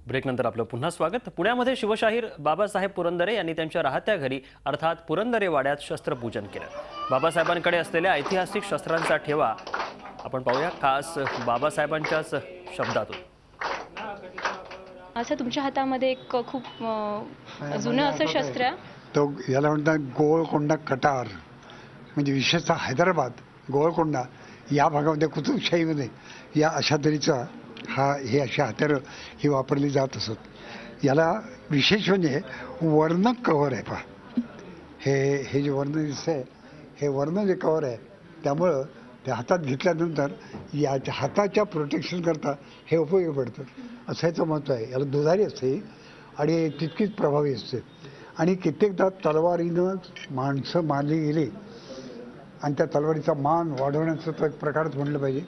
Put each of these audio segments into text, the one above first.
ब्रेकनंतर आपलं पुन्हा स्वागत। पुण्यामध्ये शिवशाहीर बाबासाहेब पुरंदरे यांनी त्यांच्या राहत्या घरी अर्थात पुरंदरे वाड्यात शस्त्रपूजन केलं। बाबासाहेबांकडे असलेल्या ऐतिहासिक शस्त्रांचा ठेवा आपण पाहूया खास बाबासाहेबांच्याच शब्दातून। असं तुमच्या हातामध्ये एक खूप जुनं असं शस्त्र आहे, तो याला म्हणतात गोळकोंडा कटार। म्हणजे विशेषतः हैदराबाद गोळकोंडा या भागामध्ये कुतुबशाहीमध्ये या अशा तऱ्हेचा हे अशा हत्यारं ही वापरली जात असत। याला विशेष म्हणजे वर्ण कव्हर आहे। पहा हे जे वर्ण दिसतंय हे वर्ण जे कव्हर आहे त्यामुळं ते हातात घेतल्यानंतर याच्या हाताच्या प्रोटेक्शन करता हे उपयोगी पडतं असं याचं महत्त्व आहे। याला दुधारी असते आणि तितकीच प्रभावी असते आणि कित्येकदा तलवारीनं माणसं मारली गेली आणि त्या तलवारीचा मान वाढवण्याचा तो एक प्रकारच म्हटलं पाहिजे।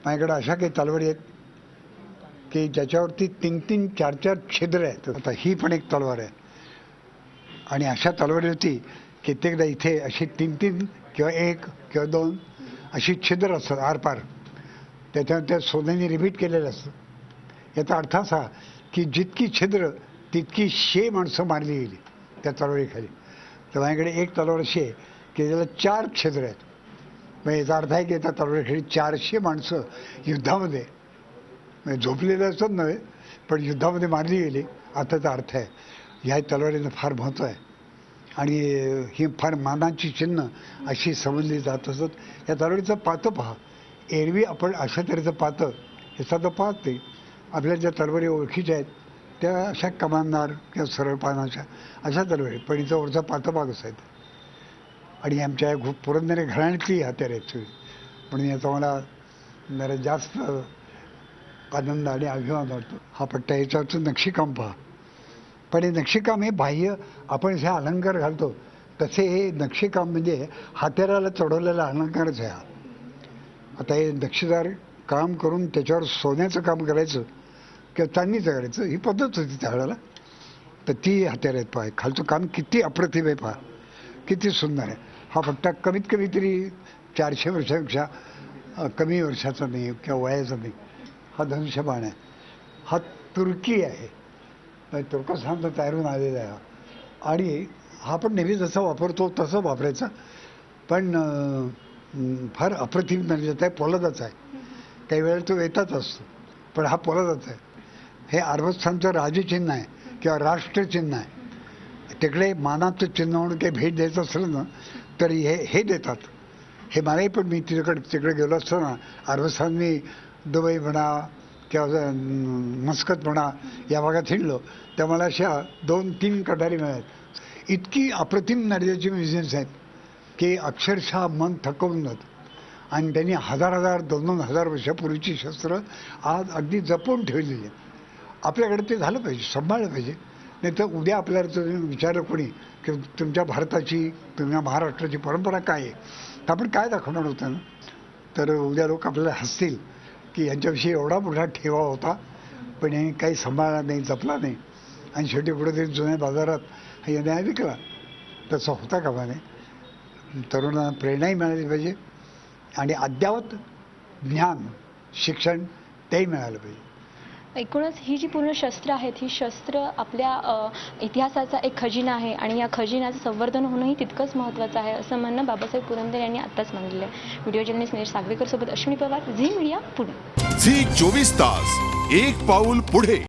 माझ्याकडे अशा काही तलवारी आहेत की ज्याच्यावरती 3-3, 4-4 छिद्र आहेत। आता ही पण एक तलवार आहे आणि अशा तलवारीवरती कित्येकदा इथे अशी 3-3 किंवा 1 किंवा 2 अशी छिद्र असतात आरपार, त्याच्यावर त्या सोन्याने रिपीट केलेलं असतं। याचा अर्थ असा की जितकी छिद्र तितकी 100 माणसं मारली गेली त्या तलवारीखाली। तर माझ्याकडे एक तलवार अशी आहे की त्याला 4 छिद्र आहेत। मग याचा अर्थ आहे की त्या तलवारीखाली 400 माणसं युद्धामध्ये म्हणजे झोपलेले असत नव्हे पण युद्धामध्ये मारली गेली असाचा अर्थ आहे। ह्या तलवारीचं फार महत्त्व आहे आणि ही फार मानाची चिन्ह अशी समजली जात असत। या तलवारीचं पातं पहा, एरवी आपण अशा तऱ्हेचं पातं हे साधं पाहत नाही। आपल्या ज्या तलवारी ओळखीच्या आहेत त्या अशा कमानदार किंवा सरळ पानाच्या अशा तलवारी, पण इथं वरचा पातं भाग असायचं आणि आमच्या पुरंदरे घराण्यातली हत्यार आहेत सगळी, म्हणून याचा मला जरा जास्त आनंद आणि अभिमान वाटतो। हा पट्टा याच्यावरचं नक्षीकाम पहा, पण हे नक्षीकाम हे बाह्य आपण जे अलंकार घालतो तसे हे नक्षीकाम म्हणजे हात्याराला चढवलेला अलंकारच आहे हा। आता हे नक्षीदार काम करून त्याच्यावर सोन्याचं काम करायचं किंवा चांदीचं करायचं ही पद्धत होती त्यावेळेला। तर ती हत्यार आहेत पहा, खालचं काम किती अप्रतिम आहे पहा, किती सुंदर आहे। हा पट्टा कमीत कमी तरी 400 वर्षापेक्षा कमी वर्षाचा नाही किंवा वयाचा नाही। हा धनुष्यबाण आहे, हा तुर्की आहे, तुर्कस्तानचा तयारून आलेला आहे आणि हा पण नेहमी जसं वापरतो तसं वापरायचा, पण फार अप्रतिम दर्जाचा आहे, पोलादाचा आहे। काही वेळेला तो वेताच असतो पण हा पोलादाचा आहे। हे अरबस्थानचं राजचिन्ह आहे किंवा राष्ट्रचिन्ह आहे। तिकडे मानाचं चिन्ह म्हणून काही भेट द्यायचं असलं ना तर हे देतात। हे मलाही पण मी तिकडे गेलो असतो ना अरबस्थान, मी दुबई म्हणा किंवा मस्कत म्हणा या भागात हिंडलो त्या मला अशा 2-3 कटारी मिळाल्या। इतकी अप्रतिम दर्जाची म्युझियम्स आहेत की अक्षरशः मन थकवून जातं आणि त्यांनी 1000-1000, 2,000 वर्षापूर्वीची शस्त्र आज अगदी जपून ठेवलेली आहेत। आपल्याकडे ते झालं पाहिजे, सांभाळलं पाहिजे, नाही तर उद्या आपल्याला तुम्ही विचारलं कोणी की तुमच्या भारताची, तुमच्या महाराष्ट्राची परंपरा काय आहे तर आपण काय दाखवणार होतं ना, तर उद्या लोक आपल्याला हसतील की यांच्याविषयी एवढा मोठा ठेवा होता पण हे काही सांभाळला नाही, जपला नाही आणि शेवटी कुठेतरी जुन्या बाजारात याने विकला। तसं होता कामा नये। तरुणांना प्रेरणाही मिळाली पाहिजे आणि अद्ययावत ज्ञान, शिक्षण तेही मिळालं पाहिजे। एकूणच ही जी पूर्ण शस्त्र आहेत ही शस्त्र आपल्या इतिहासाचा एक खजिना आहे आणि या खजिन्याचं संवर्धन होणंही तितकंच महत्त्वाचं आहे असं म्हणणं बाबासाहेब पुरंदरे यांनी आत्ताच मांडलेलं आहे। व्हिडिओ जर्नलिस्ट निलेश सागवेकर सोबत अश्विनी पवार, झी मीडिया, पुणे। झी 24 तास, एक पाऊल पुढे।